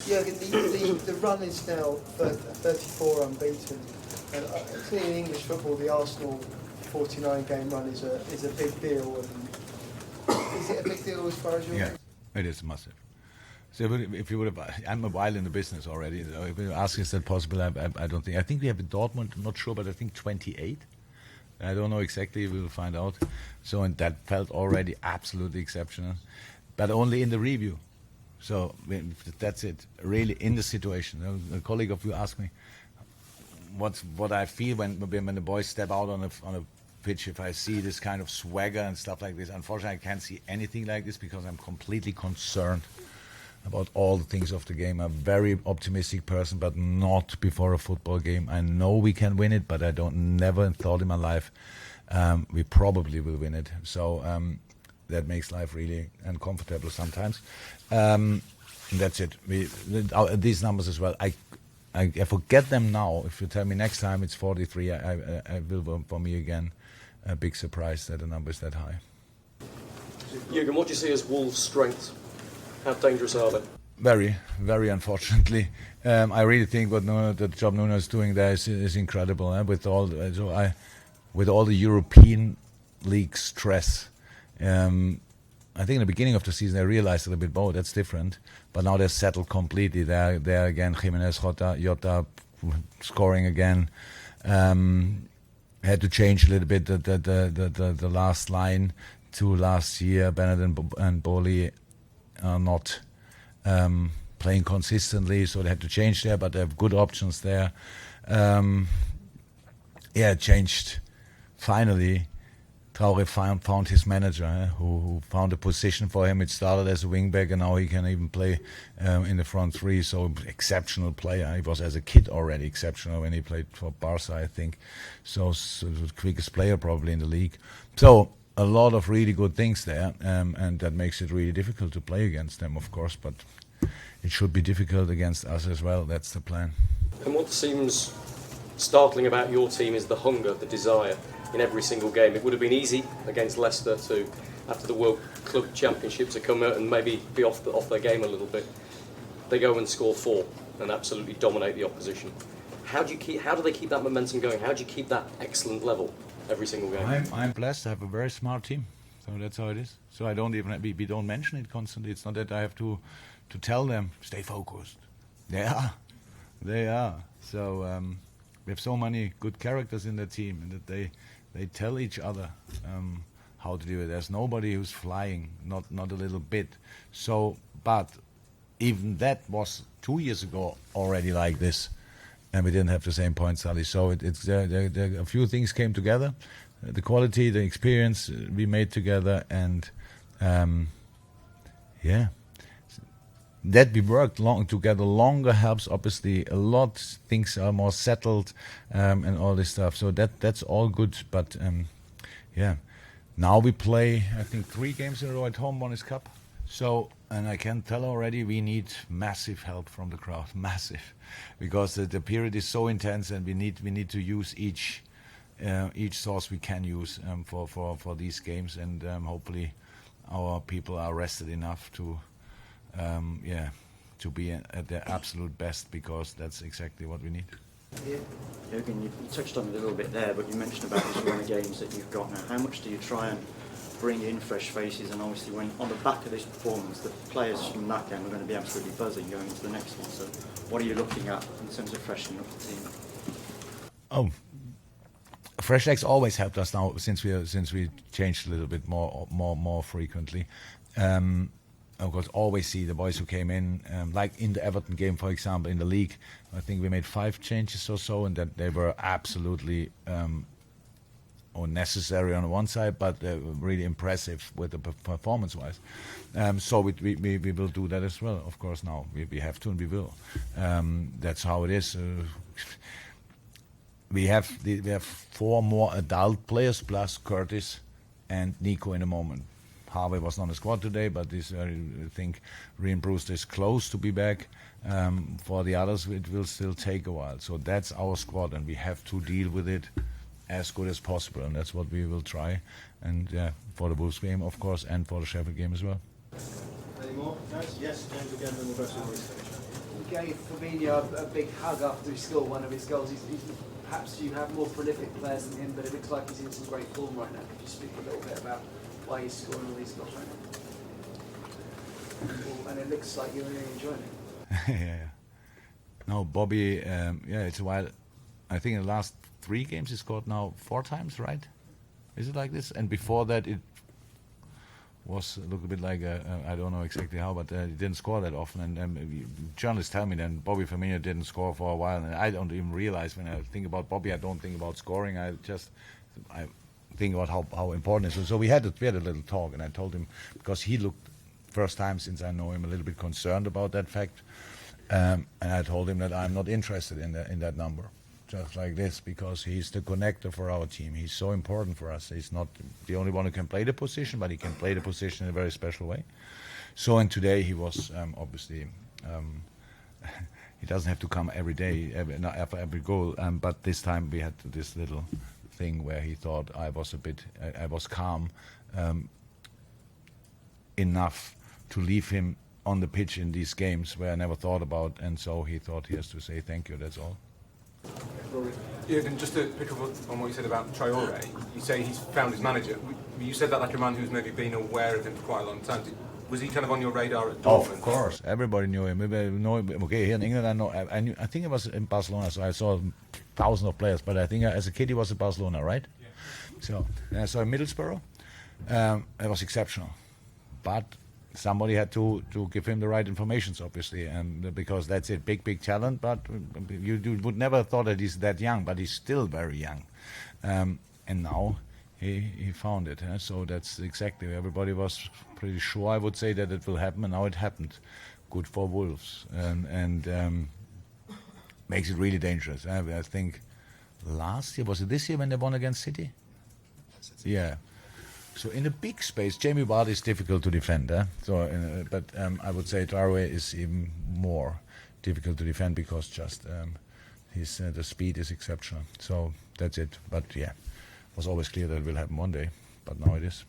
Jürgen, the run is now 34 unbeaten, and I think in English football the Arsenal 49-game run is a big deal. And is it a big deal as far as you're concerned? Yeah, it is massive. So if you would have, I'm a while in the business already. So if you ask, is that possible? I don't think. I think we have in Dortmund. I'm not sure, but I think 28. I don't know exactly. We will find out. So and that felt already absolutely exceptional, but only in the review. So that's it. Really in the situation. A colleague of you asked me what I feel when the boys step out on a pitch. If I see this kind of swagger and stuff like this, unfortunately I can't see anything like this because I'm completely concerned about all the things of the game. I'm a very optimistic person, but not before a football game. I know we can win it, but I never thought in my life we probably will win it. So that makes life really uncomfortable sometimes. That's it. These numbers as well. I forget them now. If you tell me next time it's 43, I will, for me again, a big surprise that the number is that high. Jürgen, what do you see as Wolves' strengths? How dangerous are they? Very, very unfortunately. I really think the job Nuno is doing there is incredible. With all the European League stress. I think in the beginning of the season they realized a little bit, oh, that's different. But now they're settled completely. They're again, Jimenez, Jota scoring again. Had to change a little bit the last line to last year. Bennett and Boli are not playing consistently, so they had to change there, but they have good options there. Changed finally. Traore found his manager, who found a position for him. It started as a wing-back, and now he can even play in the front three. So exceptional player. He was as a kid already exceptional when he played for Barca, I think. So the quickest player probably in the league. So a lot of really good things there, and that makes it really difficult to play against them, of course. But it should be difficult against us as well. That's the plan. And what seems startling about your team is the hunger, the desire in every single game. It would have been easy against Leicester to, after the World Club Championships, to come out and maybe be off their game a little bit. They go and score 4 and absolutely dominate the opposition. How do they keep that momentum going? How do you keep that excellent level every single game? I'm blessed. I have a very smart team, so that's how it is. So I don't even we don't mention it constantly. It's not that I have to tell them stay focused. They are. So we have so many good characters in the team, and that they tell each other how to do it. There's nobody who's flying, not a little bit. So, but even that was 2 years ago already like this, and we didn't have the same point tally. So it's a few things came together, the quality, the experience we made together, and that we worked together longer helps obviously a lot. Things are more settled and all this stuff. So that's all good. But now we play I think 3 games in a row at home. 1 is cup. So and I can tell already we need massive help from the crowd, massive, because the period is so intense, and we need to use each source we can use for these games, and hopefully our people are rested enough to be at their absolute best, because that's exactly what we need. Jürgen, you touched on it a little bit there, but you mentioned about this run of games that you've got now. How much do you try and bring in fresh faces? And obviously, when on the back of this performance, the players from that game are going to be absolutely buzzing going into the next one. So, what are you looking at in terms of freshening up the team? Oh, fresh legs always helped us now since we changed a little bit more frequently. Of course, always see the boys who came in, like in the Everton game, for example, in the league. I think we made 5 changes or so, and that they were absolutely necessary on one side, but really impressive with the performance-wise. So we will do that as well. Of course, now we have to, and we will. That's how it is. We have 4 more adult players plus Curtis and Nico in a moment. Harvey was not in the squad today, but this, I think Ryan Brewster is close to be back. For the others, it will still take a while. So that's our squad, and we have to deal with it as good as possible, and that's what we will try. And for the Wolves game, of course, and for the Sheffield game as well. Any more? Yes, James again, and the rest of the gave Firmino a big hug after he scored one of his goals. Perhaps you have more prolific players than him, but it looks like he's in some great form right now. Could you speak a little bit about why he's scoring all these goals right now? And it looks like you're really enjoying it. Yeah. No, Bobby, it's a while. I think in the last 3 games he scored now 4 times, right? Is it like this? And before that it was look a bit like, I don't know exactly how, but he didn't score that often. And journalists tell me then Bobby Firmino didn't score for a while. And I don't even realize when I think about Bobby, I don't think about scoring. I think about how important it is. So we had a little talk, and I told him, because he looked, first time since I know him, a little bit concerned about that fact. And I told him that I'm not interested in that number, just like this, because he's the connector for our team. He's so important for us. He's not the only one who can play the position, but he can play the position in a very special way. So, and today he was obviously, he doesn't have to come every day, after every goal, but this time we had this little thing where he thought I was calm enough to leave him on the pitch in these games where I never thought about, and so he thought he has to say thank you, that's all. Jürgen, just to pick up on what you said about Traore, you say he's found his manager. You said that like a man who's maybe been aware of him for quite a long time. Was he kind of on your radar at Dortmund? Of course, everybody knew him. Okay, here in England I think it was in Barcelona, so I saw thousands of players, but I think as a kid he was at Barcelona, right? Yeah. So I saw Middlesbrough. It was exceptional, but somebody had to give him the right information, obviously, and because that's it, big talent. But you would never have thought that he's that young, but he's still very young. And now he found it. So that's exactly. Everybody was pretty sure, I would say, that it will happen, and now it happened. Good for Wolves, and makes it really dangerous. I think last year, was it this year when they won against City? Yeah. So in a big space, Jamie Vardy is difficult to defend. So, but I would say Traore is even more difficult to defend because just the speed is exceptional. So that's it. But yeah, it was always clear that it will happen one day. But now it is.